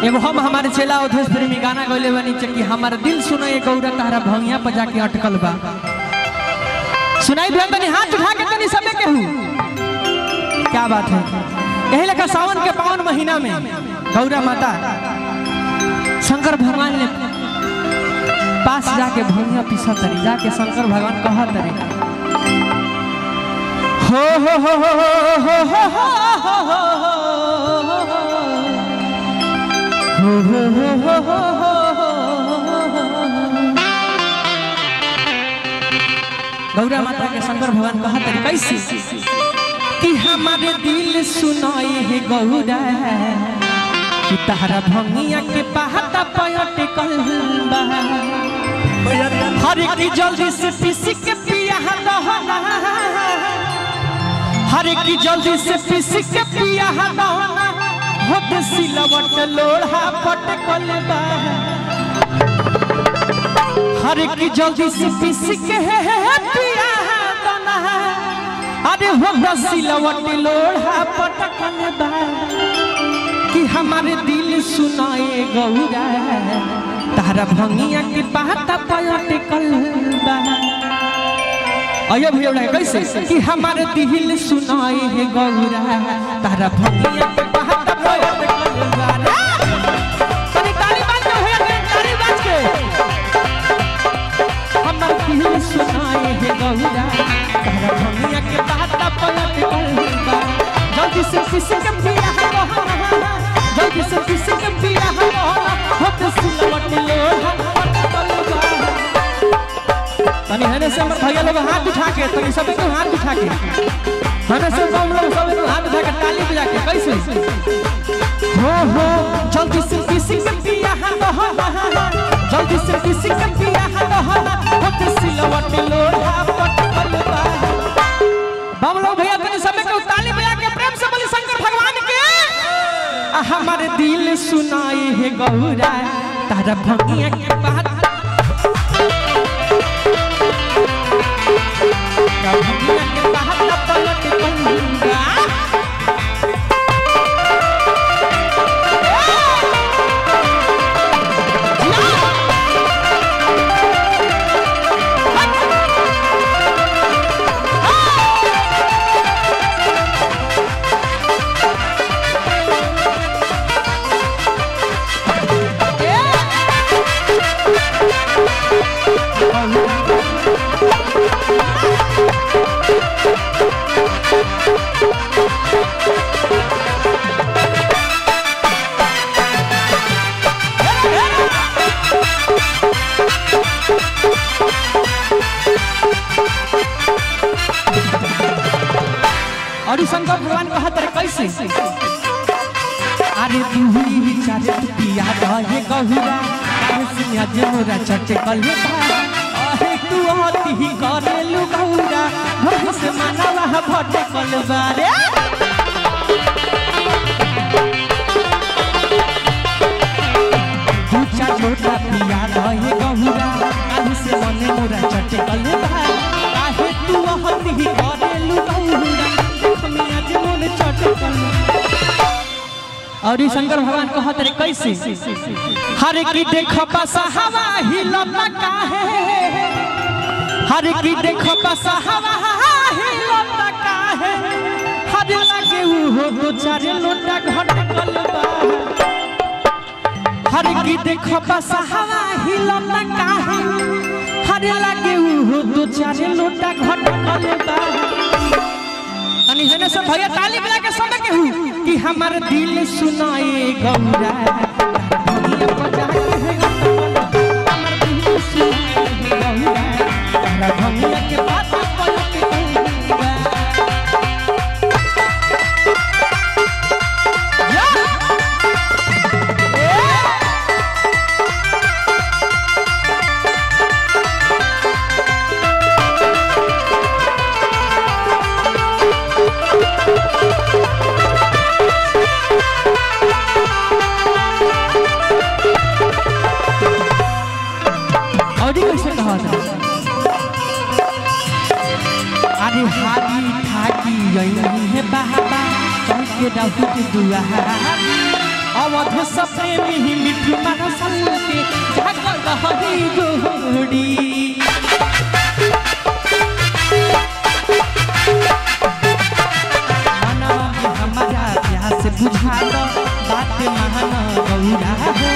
एगो हम हमारे चेला अवधेश प्रेमी गाना गौले बनी कि हमारा दिल सुनो ये गौरा तारा भंगिया पर जाके अटकल बा। सुनाई दिया तनी हाथ उठा के तनी सबे केहू। क्या बात है। यही लगा सावन के पावन महीना में गौरा माता शंकर भगवान ने पास जाके भंगिया पीसा तरी, जाके शंकर भगवान कहा तरी हो हो हो हो हो हो हो हो। गौरा माता के शंकर भगवान कहा तरी कैसे कि हमारे दिल सुनाए है गौरा कि तारा भंगिया के पहाता पयट कलबा हर की जल्दी से पीस के पिया दहना, हर की जल्दी से पीस के पिया दहना होत सिलवट लोढ़ा पटकल बा, हर की जल्दी से पीस के पिया दहना अरे होत सिलवट लोढ़ा पटकल बा कि हमारे दिल सुनाए गौरा तारा भंगिया के पहाता पयट कलबा। अयो भैया कैसे कि हमारे दिल सुनाए है गौरा तारा भंगिया के पहाता पयट कलबा। तनी ताली बाज के भैया के ताली बाज के हमारे दिल सुनाए है गौरा तारा भंगिया के पहाता पयट कलबा। जल्दी से किसी के पिया जल्दी से किसी के पिया होत सिलवट लोढ़ा पटकल बा। तनी हने से हमर भैया लोग हाथ उठा के तनी सबे को हाथ उठा के हने से हम लोग सबे को हाथ उठा के ताली बजा के कैसे हो हो जल्दी से किसी के पिया जल्दी से किसी के पिया होत सिलवट लोढ़ा पटकल बा। हम लोग भैया तनी सबे को ताली बजा के प्रेम से बोली शंकर भगवान के। हमारे दिल सुनाए है गौरा तारा भंगिया के पहाता भंगिया के पहाता पलट कलबा। और शंकर भगवान कहा तर कैसे अरे तू ही विचारे तू पिया रहे गहुरा सिंह जे मोरा चटे कले अरे तू आती ही करे लू गहुरा भग से मानवा भटे कलबा रे। तू चा छोटा पिया रहे गहुरा काहे से मने मोरा चटे कले काहे तू आती ही करे लू गहुरा और शंकर भगवान कहा तेरे कैसे हर की देखो बसा हवा हिलता काहे, हर की देखो बसा हवा हिलता काहे हर लगे हो दो चार लोटा घट कलबा। हर की देखो बसा हवा हिलता काहे हर लगे हो दो चार लोटा घट कलबा। हने सब भैया ताली बजा के सब के हूं कि हमार दिल सुनाए गौरा भंगिया बजा के हमार दिल सुनाए गौरा भंगिया के बात पलट कलबा। अरे हारी ठाकी यही है बाबा के दाऊद दुआ अवध सप्रेमी मिठू मनसल के जागल हरी जोड़ी बुझा दो बात महाना गौरा हो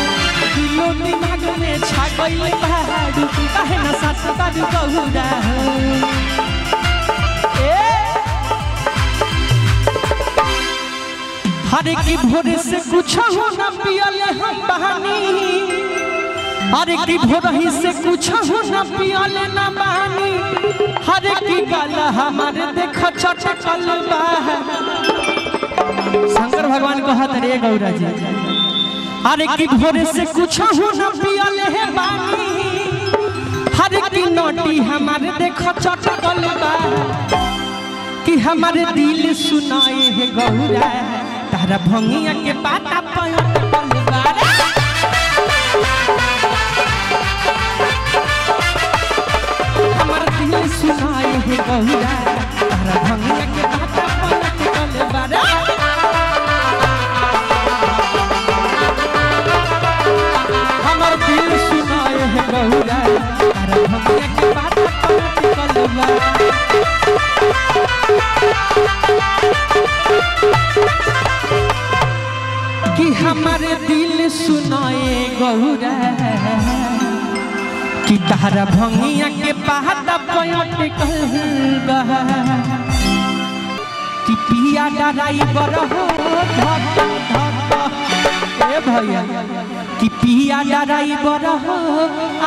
दिलो दिमाग में छा गई पहाड़ू काहे न साथ बारू गौरा हो हरे की भोरे से कुछ हो न पियले हम बहानी हरे की भोरही से कुछ हो न पियले न बहानी हरे की गाला हमारे देख चटकल बा शंकर भगवान कहत रे गौरा जी अरे की भोरे से कुछ हो न पियले है बानी हर की नोटी हमारे देखो चटकल बा कि हमारे दिल सुनाए है गौरा तारा भंगिया के पाता पलटकल बा हमारे दिल सुनाए है गौरा तारा भंगिया के पाता पलटकल बा दिल सुनाए है गौरा तारा भंगिया के बात पलटकल बा कि हमारे दिल सुनाए गौरा कि तारा भंगिया के बात पलटकल बा कि पिया ड्राइवर हो धक धक ए भैया कि पिया ड्राइवर हो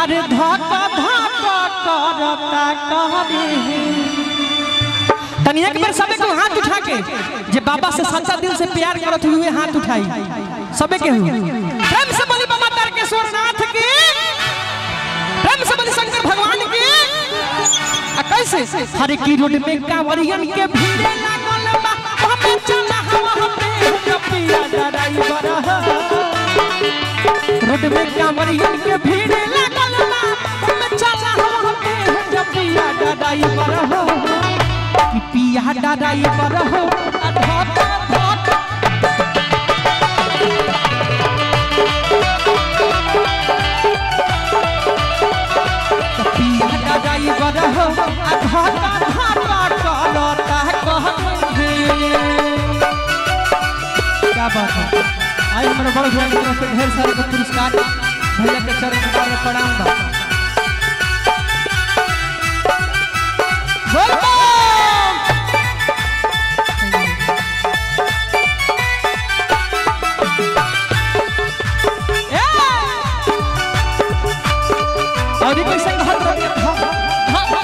अरे धक धक करता करे तनी एक बार सबे को हाथ उठा के जे बाबा से सच्चा दिल से प्यार करत हुए हाथ उठाई सबे के हुए प्रेम से बोली बाबा तारकेश्वर नाथ की प्रेम से बोली शंकर भगवान की कैसे हरे की रोड में कांवरियन के भीड़ लागल बा हमें चला हवा पे पिया ड्राइवर रोड में कांवरियन के भीड़ लागल बा हमें चला हवा पे पिया ड्राइवर हो कि पिया ड्राइवर हो धक धक पिया ड्राइवर हो धक धक करता क्या बात है आज हमारे बड़ भैया की तरफ से ढेर सारे पुरस्कार भैया के चरण में प्रणाम बा और ये कैसे कहत रही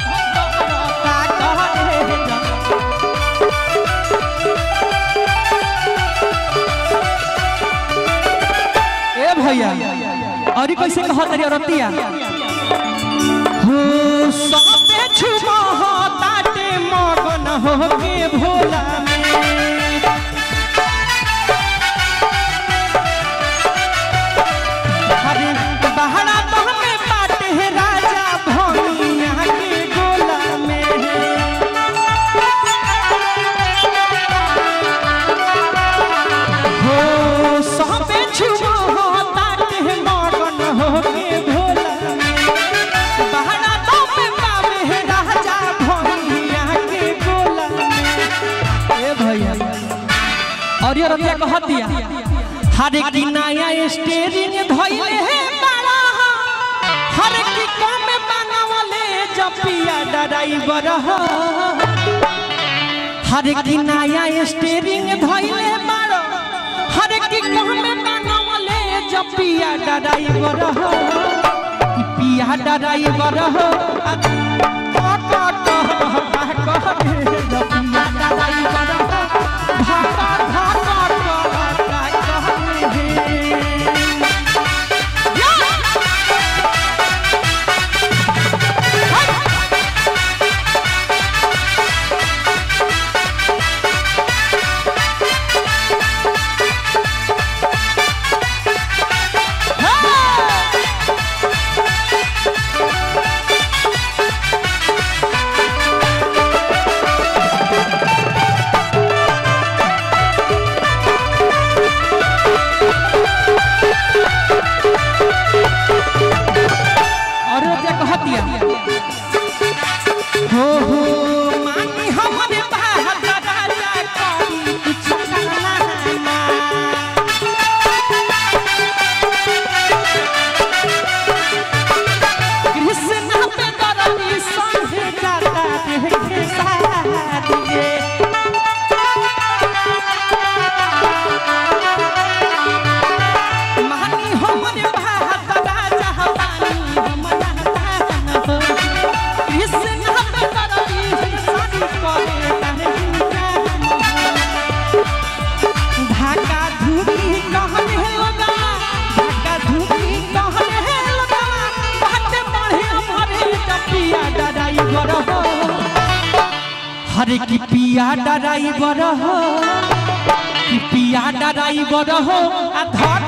ए भैया और ये कैसे कहत रही रतिया हो सबे छुमा ताटे मगन हो के भोला में हरे बहरा तो हमें बाटे है राजा भोनिया के गोला में हो सबे छुमा ताटे मगन हो के भोला बहरा तो में बावे है राजा भोनिया के गोला में ए भैया और ये रतिया कहत दिया हरे की नया स्टेरिंग धइले है बड़ा हरे की कम बनावले जपिया ड्राइवर हो हरे की नया स्टेरिंग धइले बड़ा हरे की कम बनावले जपिया ड्राइवर हो कि पिया ड्राइवर हो जाता देखे शादी में मानी हमरे बात राजा हवानी हमरा दान हो कृष्ण पे करबी शादी करे धागा धूकी कहने लगा धागा धूकी कहने लगा बात बढ़िया भरे पिया ड्राइवर हो हरे की पिया ड्राइवर हो कि पिया ड्राइवर हो आ धर